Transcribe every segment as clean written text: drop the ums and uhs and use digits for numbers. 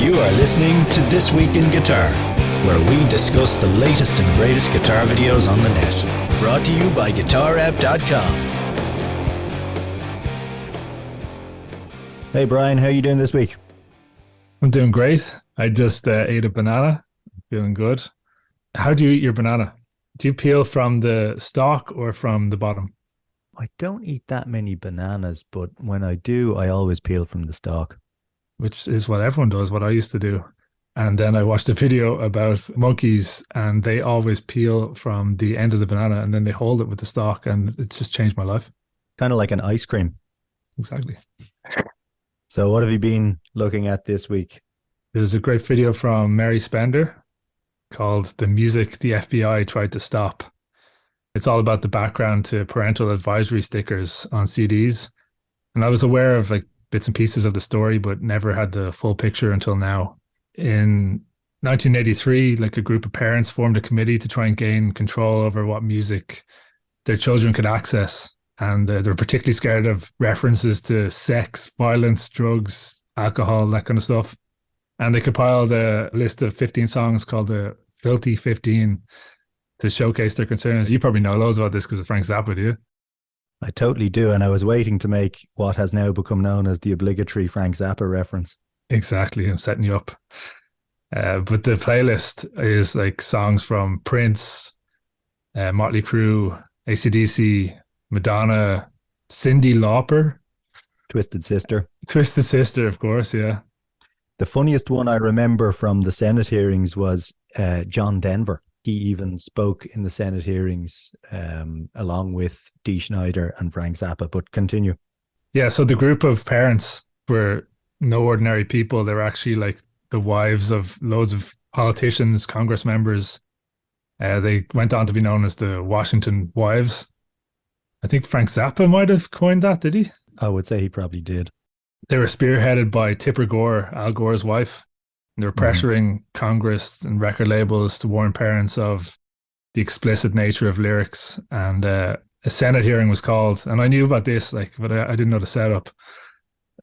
You are listening to This Week in Guitar, where we discuss the latest and greatest guitar videos on the net. Brought to you by GuitarApp.com. Hey Brian, how are you doing this week? I'm doing great. I just ate a banana. Feeling good. How do you eat your banana? Do you peel from the stalk or from the bottom? I don't eat that many bananas, but when I do, I always peel from the stalk. Which is what everyone does, what I used to do. And then I watched a video about monkeys and they always peel from the end of the banana and then they hold it with the stalk, and it's just changed my life. Kind of like an ice cream. Exactly. So what have you been looking at this week? There's a great video from Mary Spender called The Music the FBI Tried to Stop. It's all about the background to parental advisory stickers on CDs. And I was aware of like bits and pieces of the story, but never had the full picture until now. In 1983, like a group of parents formed a committee to try and gain control over what music their children could access. And they're particularly scared of references to sex, violence, drugs, alcohol, that kind of stuff. And they compiled a list of 15 songs called the Filthy 15 to showcase their concerns. You probably know loads about this because of Frank Zappa, do you? I totally do, and I was waiting to make what has now become known as the obligatory Frank Zappa reference. Exactly, I'm setting you up. But the playlist is like songs from Prince, Motley Crue, AC/DC, Madonna, Cyndi Lauper. Twisted Sister. Twisted Sister, of course, yeah. The funniest one I remember from the Senate hearings was John Denver. He even spoke in the Senate hearings along with Dee Snyder and Frank Zappa, but continue. Yeah, so the group of parents were no ordinary people. They were actually like the wives of loads of politicians, Congress members. They went on to be known as the Washington Wives. I think Frank Zappa might have coined that, did he? I would say he probably did. They were spearheaded by Tipper Gore, Al Gore's wife. They were pressuring Congress and record labels to warn parents of the explicit nature of lyrics. And a Senate hearing was called, and I knew about this, but I didn't know the setup.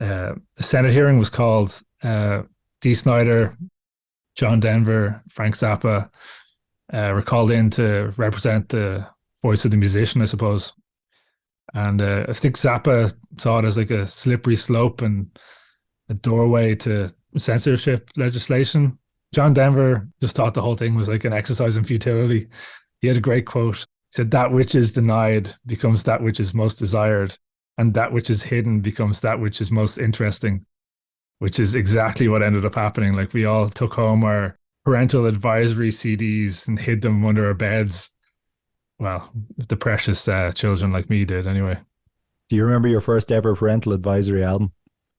A Senate hearing was called. Dee Snyder, John Denver, Frank Zappa were called in to represent the voice of the musician, I suppose. And I think Zappa saw it as like a slippery slope and a doorway to censorship legislation. John Denver just thought the whole thing was like an exercise in futility. He had a great quote. He said, "That which is denied becomes that which is most desired, and that which is hidden becomes that which is most interesting," which is exactly what ended up happening. Like we all took home our parental advisory CDs and hid them under our beds. Well, the precious children like me did anyway. Do you remember your first ever parental advisory album?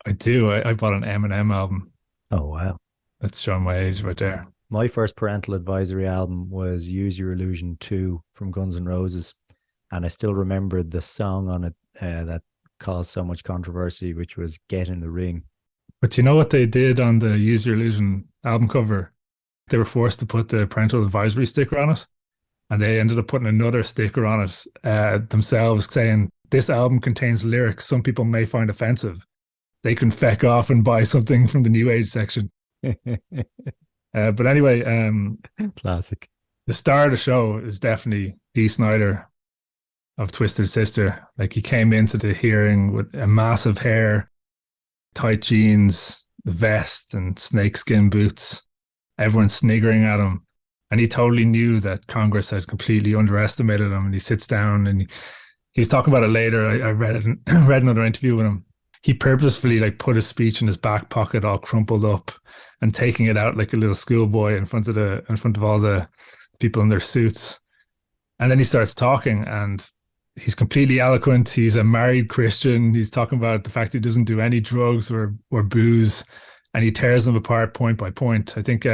I do. I bought an Eminem album. Oh, wow. That's showing my age right there. My first parental advisory album was Use Your Illusion 2 from Guns N' Roses. And I still remember the song on it that caused so much controversy, which was Get in the Ring. But you know what they did on the Use Your Illusion album cover? They were forced to put the parental advisory sticker on it. And they ended up putting another sticker on it themselves saying, "This album contains lyrics some people may find offensive. They can feck off and buy something from the New Age section." But anyway, classic. The star of the show is definitely Dee Snyder of Twisted Sister. Like he came into the hearing with a massive hair, tight jeans, vest, and snakeskin boots. Everyone sniggering at him. And he totally knew that Congress had completely underestimated him. And he sits down and he's talking about it later. I read another interview with him. He purposefully like put his speech in his back pocket, all crumpled up, and taking it out like a little schoolboy in front of all the people in their suits. And then he starts talking, and he's completely eloquent. He's a married Christian. He's talking about the fact he doesn't do any drugs or booze, and he tears them apart point by point. I think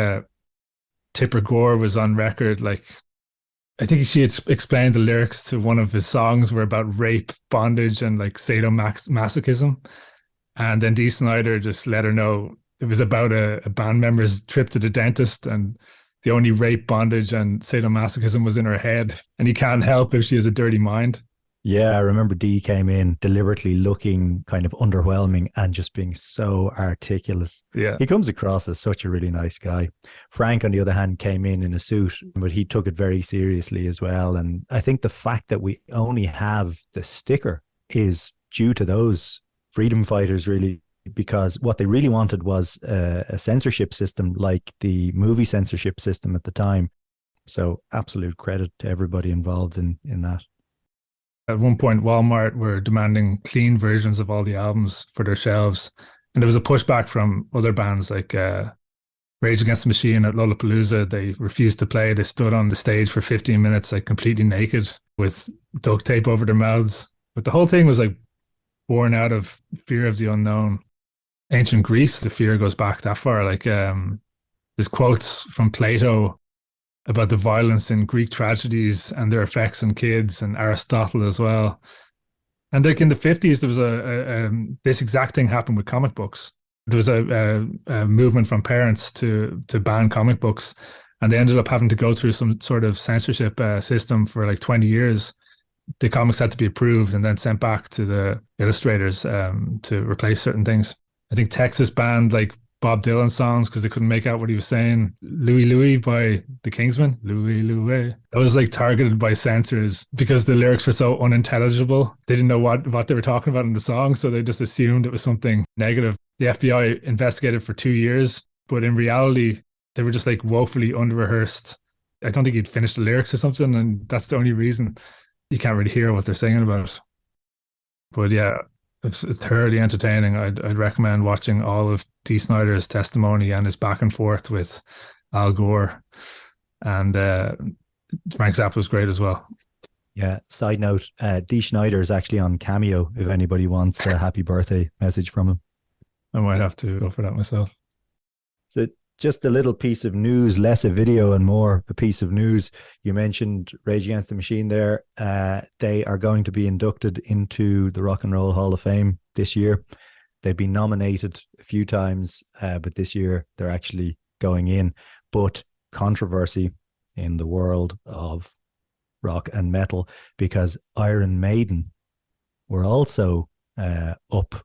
Tipper Gore was on record, like I think she had explained the lyrics to one of his songs were about rape, bondage, and like sadomasochism. And then Dee Snyder just let her know it was about a band member's trip to the dentist, and the only rape, bondage, and sadomasochism was in her head. And you can't help if she has a dirty mind. Yeah, I remember Dee came in deliberately looking kind of underwhelming and just being so articulate. Yeah. He comes across as such a really nice guy. Frank, on the other hand, came in a suit, but he took it very seriously as well. And I think the fact that we only have the sticker is due to those freedom fighters, really, because what they really wanted was a censorship system like the movie censorship system at the time. So absolute credit to everybody involved in that. At one point, Walmart were demanding clean versions of all the albums for their shelves. And there was a pushback from other bands like Rage Against the Machine at Lollapalooza. They refused to play. They stood on the stage for 15 minutes, like completely naked with duct tape over their mouths. But the whole thing was like born out of fear of the unknown. Ancient Greece, the fear goes back that far. Like there's quotes from Plato about the violence in Greek tragedies and their effects on kids, and Aristotle as well. And like in the 50s, there was this exact thing happened with comic books. There was a movement from parents to ban comic books, and they ended up having to go through some sort of censorship system for like 20 years. The comics had to be approved and then sent back to the illustrators to replace certain things. I think Texas banned like Bob Dylan songs because they couldn't make out what he was saying. Louie Louie by the Kingsmen. Louie Louie. That was like targeted by censors because the lyrics were so unintelligible. They didn't know what they were talking about in the song, so they just assumed it was something negative. The FBI investigated for 2 years, but in reality, they were just like woefully under-rehearsed. I don't think he'd finished the lyrics or something, and that's the only reason you can't really hear what they're singing about. But yeah, it's thoroughly entertaining. I'd recommend watching all of Dee Snyder's testimony and his back and forth with Al Gore, and Frank Zappa was great as well. Yeah. Side note: Dee Snyder is actually on Cameo. If anybody wants a happy birthday message from him, I might have to go for that myself. So just a little piece of news, less a video and more a piece of news. You mentioned Rage Against the Machine there. They are going to be inducted into the Rock and Roll Hall of Fame this year. They've been nominated a few times, but this year they're actually going in. But controversy in the world of rock and metal, because Iron Maiden were also up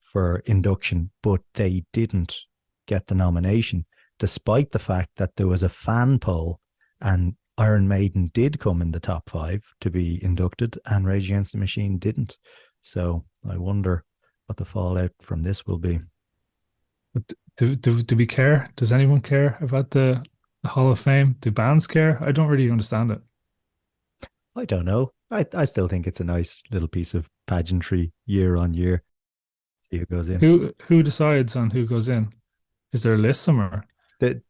for induction, but they didn't get the nomination, despite the fact that there was a fan poll and Iron Maiden did come in the top 5 to be inducted and Rage Against the Machine didn't. So I wonder what the fallout from this will be. But do we care? Does anyone care about the Hall of Fame? Do bands care? I don't really understand it. I don't know. I still think it's a nice little piece of pageantry year on year. See who goes in. Who decides on who goes in? Is there a list somewhere?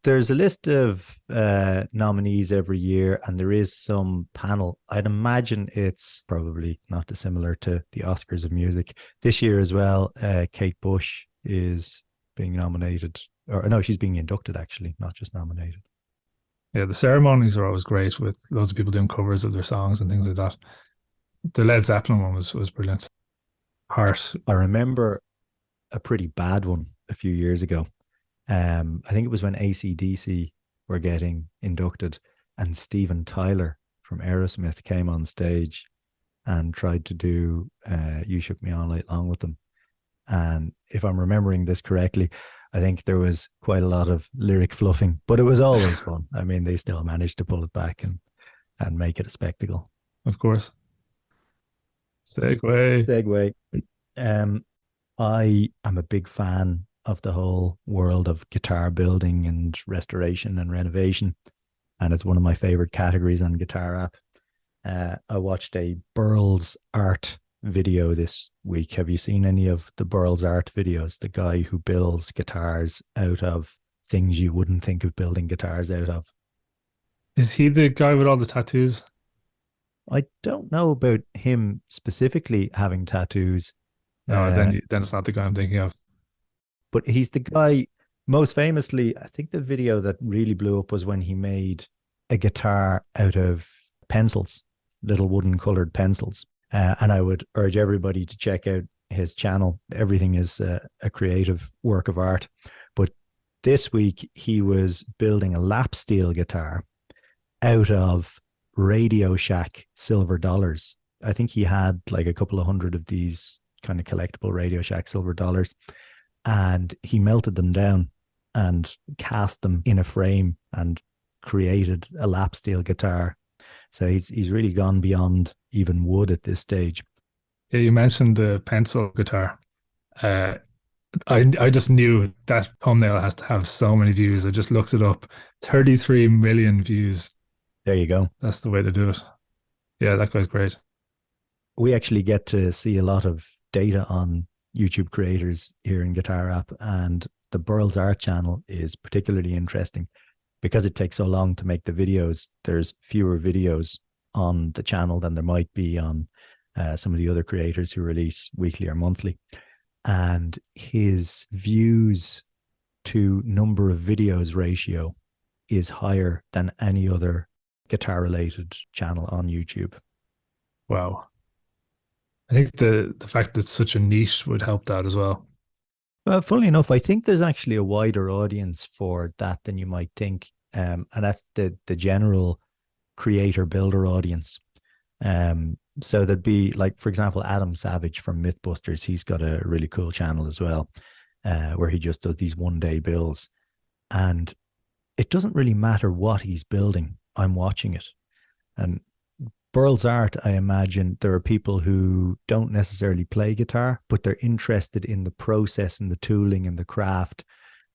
There's a list of nominees every year, and there is some panel. I'd imagine it's probably not dissimilar to the Oscars of music. This year as well, Kate Bush is being nominated. Or no, she's being inducted, actually, not just nominated. Yeah, the ceremonies are always great with loads of people doing covers of their songs and things like that. The Led Zeppelin one was brilliant. Heart. I remember a pretty bad one a few years ago. I think it was when AC/DC were getting inducted and Steven Tyler from Aerosmith came on stage and tried to do You Shook Me All Night Long with them. And if I'm remembering this correctly, I think there was quite a lot of lyric fluffing, but it was always fun. I mean, they still managed to pull it back and make it a spectacle. Of course. Segue. I am a big fan of the whole world of guitar building and restoration and renovation, and it's one of my favorite categories on Guitar App. I watched a Burls Art video this week. Have you seen any of the Burls Art videos? The guy who builds guitars out of things you wouldn't think of building guitars out of. Is he the guy with all the tattoos? I don't know about him specifically having tattoos. No, then it's not the guy I'm thinking of. But he's the guy, most famously, I think the video that really blew up was when he made a guitar out of pencils, little wooden colored pencils. And I would urge everybody to check out his channel. Everything is a creative work of art. But this week he was building a lapsteel guitar out of RadioShack silver dollars. I think he had like a couple of hundred of these kind of collectible RadioShack silver dollars, and he melted them down and cast them in a frame and created a lapsteel guitar. So he's really gone beyond even wood at this stage. Yeah, you mentioned the pencil guitar. I just knew that thumbnail has to have so many views. I just looked it up. 33 million views. There you go. That's the way to do it. Yeah, that guy's great. We actually get to see a lot of data on YouTube creators here in Guitar App, and the Burls Art channel is particularly interesting because it takes so long to make the videos. There's fewer videos on the channel than there might be on some of the other creators who release weekly or monthly. And his views to number of videos ratio is higher than any other guitar related channel on YouTube. Wow. I think the fact that it's such a niche would help that as well. Well, funnily enough, I think there's actually a wider audience for that than you might think. And that's the general creator builder audience. So there'd be, like, for example, Adam Savage from Mythbusters. He's got a really cool channel as well, where he just does these 1-day builds. And it doesn't really matter what he's building. I'm watching it. And Burls Art, I imagine there are people who don't necessarily play guitar, but they're interested in the process and the tooling and the craft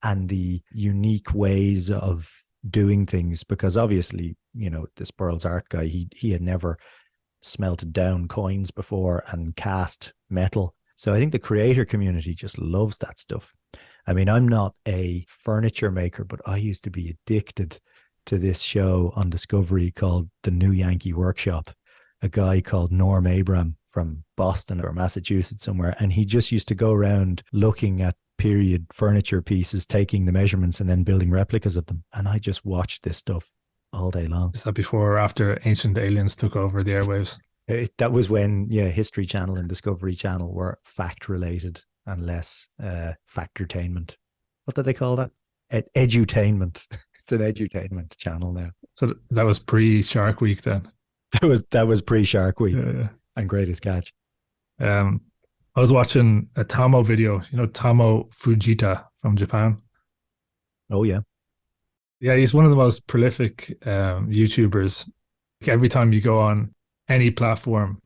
and the unique ways of doing things. Because obviously, you know, this Burls Art guy, he had never smelted down coins before and cast metal. So I think the creator community just loves that stuff. I mean, I'm not a furniture maker, but I used to be addicted to this show on Discovery called The New Yankee Workshop. A guy called Norm Abram from Boston or Massachusetts somewhere, and he just used to go around looking at period furniture pieces, taking the measurements and then building replicas of them. And I just watched this stuff all day long. Is that before or after Ancient Aliens took over the airwaves? That was when, yeah, History Channel and Discovery Channel were fact related and less factortainment. What did they call that? Edutainment. It's an edutainment channel now. So that was pre-Shark Week then? That was pre-Shark Week. Yeah. And Greatest Catch. I was watching a Tomo video, you know, Tomo Fujita from Japan. Oh, yeah. Yeah, he's one of the most prolific YouTubers. Every time you go on any platform,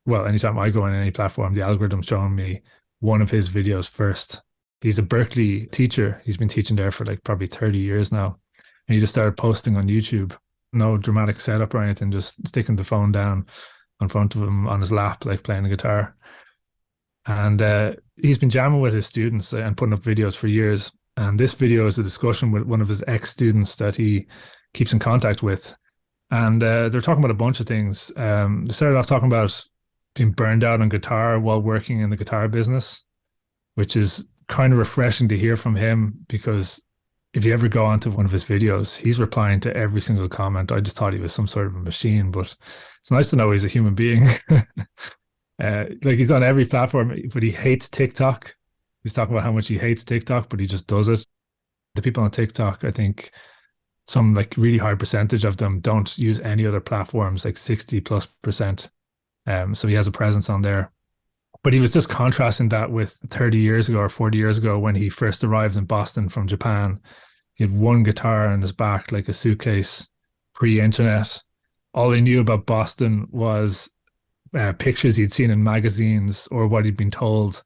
well, anytime I go on any platform, the algorithm's showing me one of his videos first. He's a Berklee teacher. He's been teaching there for like probably 30 years now. And he just started posting on YouTube. No dramatic setup or anything, just sticking the phone down in front of him on his lap, like playing the guitar. And he's been jamming with his students and putting up videos for years. And this video is a discussion with one of his ex-students that he keeps in contact with. And they're talking about a bunch of things. They started off talking about being burned out on guitar while working in the guitar business, which is kind of refreshing to hear from him, because if you ever go onto one of his videos, he's replying to every single comment. I just thought he was some sort of a machine, but it's nice to know he's a human being. Like, he's on every platform, but he hates TikTok. He's talking about how much he hates TikTok, but he just does it. The people on TikTok, I think some like really high percentage of them don't use any other platforms, like 60+%. So he has a presence on there. But he was just contrasting that with 30 years ago or 40 years ago when he first arrived in Boston from Japan. He had one guitar on his back, like a suitcase, pre-internet. All he knew about Boston was pictures he'd seen in magazines or what he'd been told.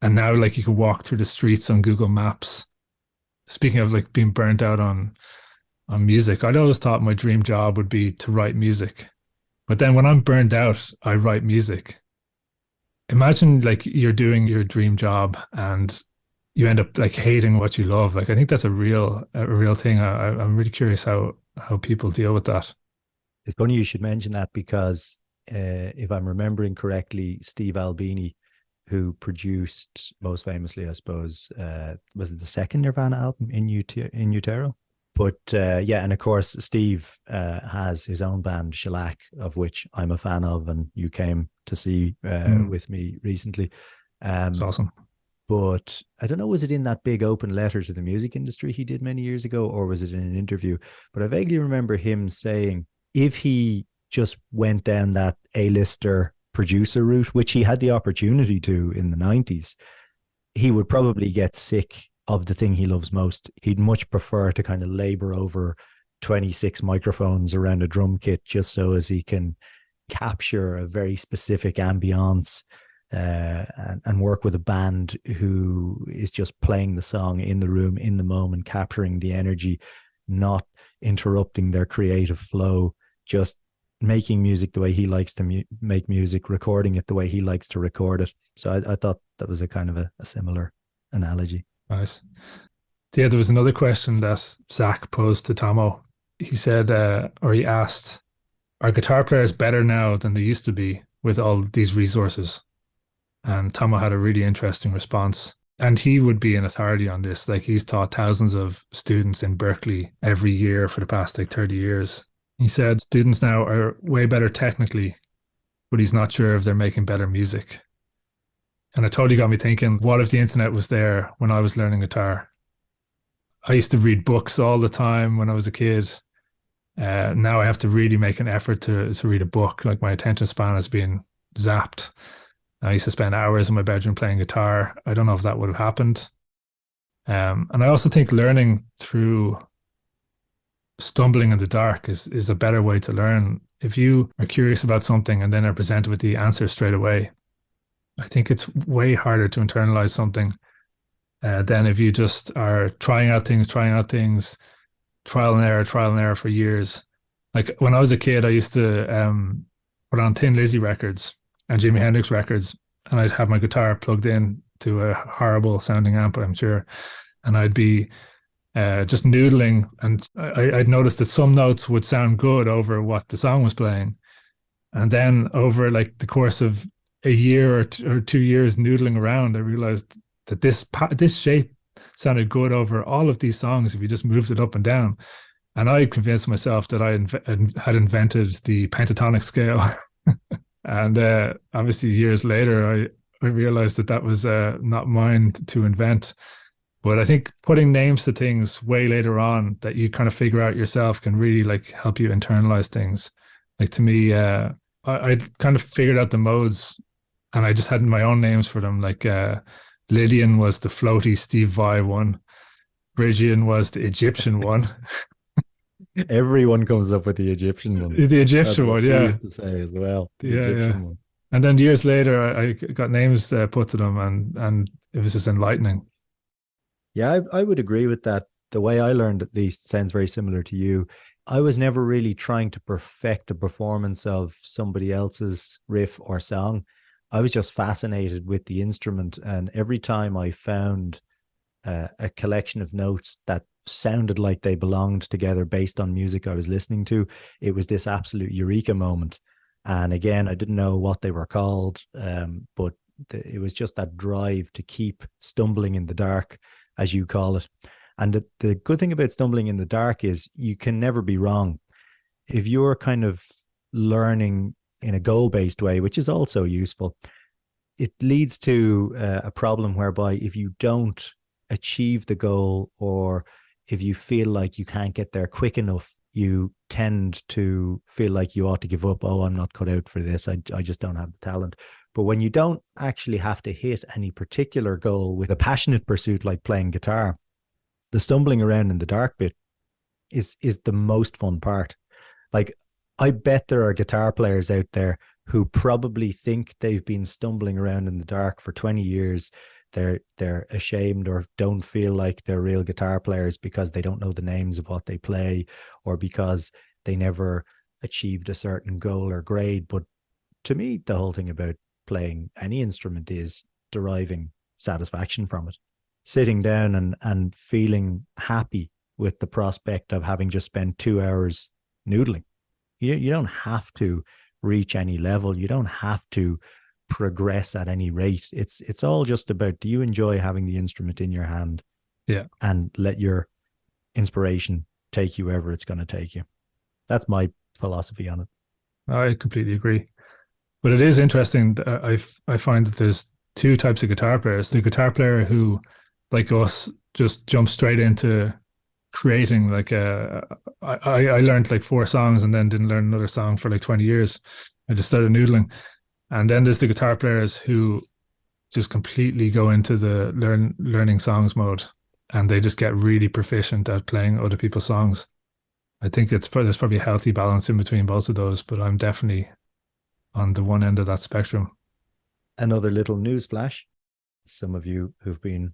And now, like, you could walk through the streets on Google Maps. Speaking of like being burnt out on music, I'd always thought my dream job would be to write music. But then when I'm burned out, I write music. Imagine like you're doing your dream job and you end up like hating what you love. Like, I think that's a real thing. I'm really curious how people deal with that. It's funny you should mention that, because if I'm remembering correctly, Steve Albini, who produced most famously, I suppose, was it the second Nirvana album, In Utero? But yeah, and of course, Steve has his own band, Shellac, of which I'm a fan of, and you came to see with me recently. It's awesome. But I don't know, was it in that big open letter to the music industry he did many years ago, or was it in an interview? But I vaguely remember him saying if he just went down that A-lister producer route, which he had the opportunity to in the 90s, he would probably get sick of the thing he loves most. He'd much prefer to kind of labor over 26 microphones around a drum kit just so as he can capture a very specific ambience and work with a band who is just playing the song in the room, in the moment, capturing the energy, not interrupting their creative flow, just making music the way he likes to make music, recording it the way he likes to record it. So I thought that was a kind of a similar analogy. Nice. Yeah, there was another question that Zach posed to Tomo. He said, or he asked, are guitar players better now than they used to be with all these resources? And Tomo had a really interesting response. And he would be an authority on this. Like, he's taught thousands of students in Berklee every year for the past 30 years. He said students now are way better technically, but he's not sure if they're making better music. And it totally got me thinking, what if the internet was there when I was learning guitar? I used to read books all the time when I was a kid. Now I have to really make an effort to read a book. Like, my attention span has been zapped. I used to spend hours in my bedroom playing guitar. I don't know if that would have happened. And I also think learning through stumbling in the dark is a better way to learn. If you are curious about something and then are presented with the answer straight away, I think it's way harder to internalize something than if you just are trying out things, trial and error for years. Like, when I was a kid, I used to put on Thin Lizzy records and Jimi Hendrix records, and I'd have my guitar plugged in to a horrible sounding amp, I'm sure, and I'd be just noodling, and I'd noticed that some notes would sound good over what the song was playing, and then over like the course of a year or 2 years noodling around, I realized that this shape sounded good over all of these songs if you just moved it up and down. And I convinced myself that I had invented the pentatonic scale. And obviously years later, I realized that was not mine to invent. But I think putting names to things way later on that you kind of figure out yourself can really like help you internalize things. Like, to me, I kind of figured out the modes, and I just had my own names for them. Like, Lydian was the floaty Steve Vai one. Phrygian was the Egyptian one. Everyone comes up with the Egyptian one. The Egyptian one, yeah. I used to say as well. The Egyptian one. And then years later, I got names put to them, and it was just enlightening. Yeah, I would agree with that. The way I learned, at least, sounds very similar to you. I was never really trying to perfect a performance of somebody else's riff or song. I was just fascinated with the instrument, and every time I found a collection of notes that sounded like they belonged together based on music I was listening to, it was this absolute eureka moment. And again, I didn't know what they were called, but it was just that drive to keep stumbling in the dark, as you call it. And the good thing about stumbling in the dark is you can never be wrong. If you're kind of learning in a goal-based way, which is also useful, it leads to a problem whereby if you don't achieve the goal, or if you feel like you can't get there quick enough, you tend to feel like you ought to give up. Oh, I'm not cut out for this. I just don't have the talent. But when you don't actually have to hit any particular goal with a passionate pursuit like playing guitar, the stumbling around in the dark bit is the most fun part. Like, I bet there are guitar players out there who probably think they've been stumbling around in the dark for 20 years. They're ashamed or don't feel like they're real guitar players because they don't know the names of what they play, or because they never achieved a certain goal or grade. But to me, the whole thing about playing any instrument is deriving satisfaction from it, sitting down and feeling happy with the prospect of having just spent 2 hours noodling. You don't have to reach any level. You don't have to progress at any rate. It's all just about, do you enjoy having the instrument in your hand? Yeah. And let your inspiration take you wherever it's going to take you. That's my philosophy on it. I completely agree. But it is interesting. I find that there's two types of guitar players. The guitar player who, like us, just jumps straight into creating like I learned like 4 songs and then didn't learn another song for like 20 years. I just started noodling. And then there's the guitar players who just completely go into the learning songs mode, and they just get really proficient at playing other people's songs. I think there's probably a healthy balance in between both of those, but I'm definitely on the one end of that spectrum. Another little news flash. Some of you who've been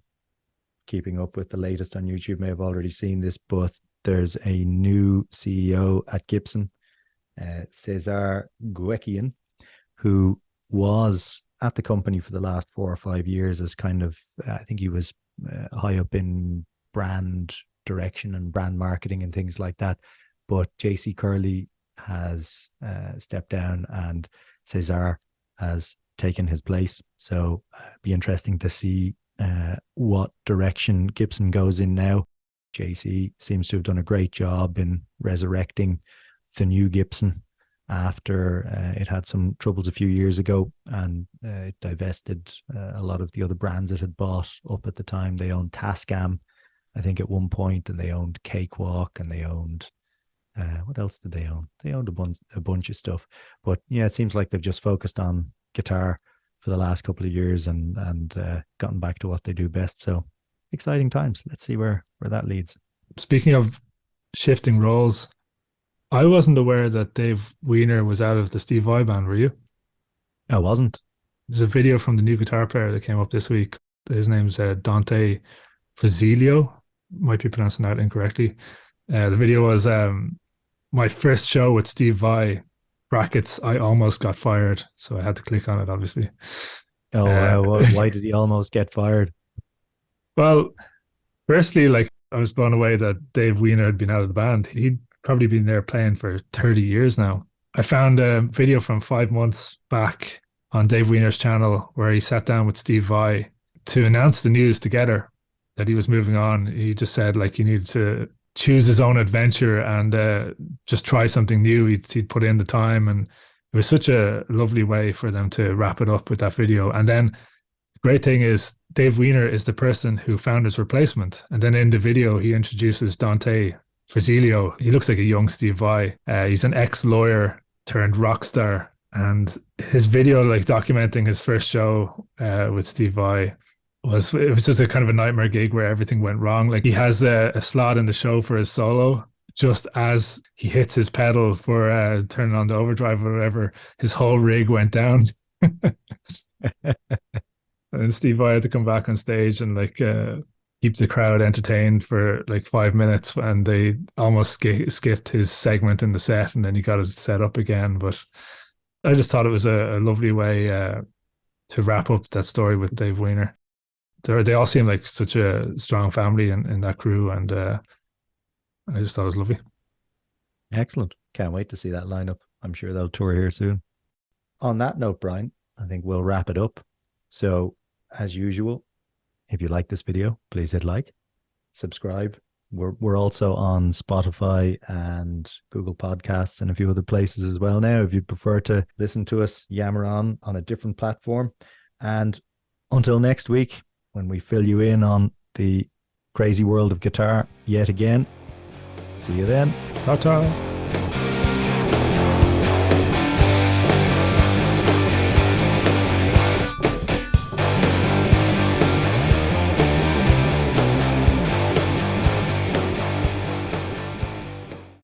keeping up with the latest on YouTube may have already seen this, but there's a new CEO at Gibson, Cesar Guequian, who was at the company for the last 4 or 5 years as kind of, I think he was high up in brand direction and brand marketing and things like that. But JC Curley has stepped down and Cesar has taken his place. So be interesting to see what direction Gibson goes in now. JC seems to have done a great job in resurrecting the new Gibson after it had some troubles a few years ago, and it divested a lot of the other brands it had bought up at the time. They owned Tascam, I think, at one point, and they owned Cakewalk, and they owned what else did they own? They owned a bunch of stuff. But yeah, it seems like they've just focused on guitar for the last couple of years and gotten back to what they do best. So exciting times. Let's see where that leads. Speaking of shifting roles, I wasn't aware that Dave Wiener was out of the Steve Vai band, were you? I wasn't. There's a video from the new guitar player that came up this week. His name's Dante Frisiello. Might be pronouncing that incorrectly. The video was my first show with Steve Vai, brackets, I almost got fired. So I had to click on it, obviously. Oh, why did he almost get fired? Well, firstly, like, I was blown away that Dave Wiener had been out of the band. He'd probably been there playing for 30 years now. I found a video from 5 months back on Dave Wiener's channel where he sat down with Steve Vai to announce the news together that he was moving on. He just said like he needed to choose his own adventure and just try something new. He'd put in the time, and it was such a lovely way for them to wrap it up with that video. And then the great thing is Dave Wiener is the person who found his replacement. And then in the video, he introduces Dante Frisiello. He looks like a young Steve Vai. He's an ex-lawyer turned rock star. And his video, like documenting his first show with Steve Vai, it was just a kind of a nightmare gig where everything went wrong. Like, he has a slot in the show for his solo. Just as he hits his pedal for turning on the overdrive or whatever, his whole rig went down. And then Steve Vai had to come back on stage and like keep the crowd entertained for like 5 minutes, and they almost skipped his segment in the set, and then he got it set up again. But I just thought it was a lovely way to wrap up that story with Dave Wiener. They all seem like such a strong family in that crew, and I just thought it was lovely. Excellent. Can't wait to see that lineup. I'm sure they'll tour here soon. On that note, Brian, I think we'll wrap it up. So, as usual, if you like this video, please hit like, subscribe. We're also on Spotify and Google Podcasts and a few other places as well now, if you'd prefer to listen to us yammer on a different platform. And until next week, when we fill you in on the crazy world of guitar yet again, see you then. Ta-ta.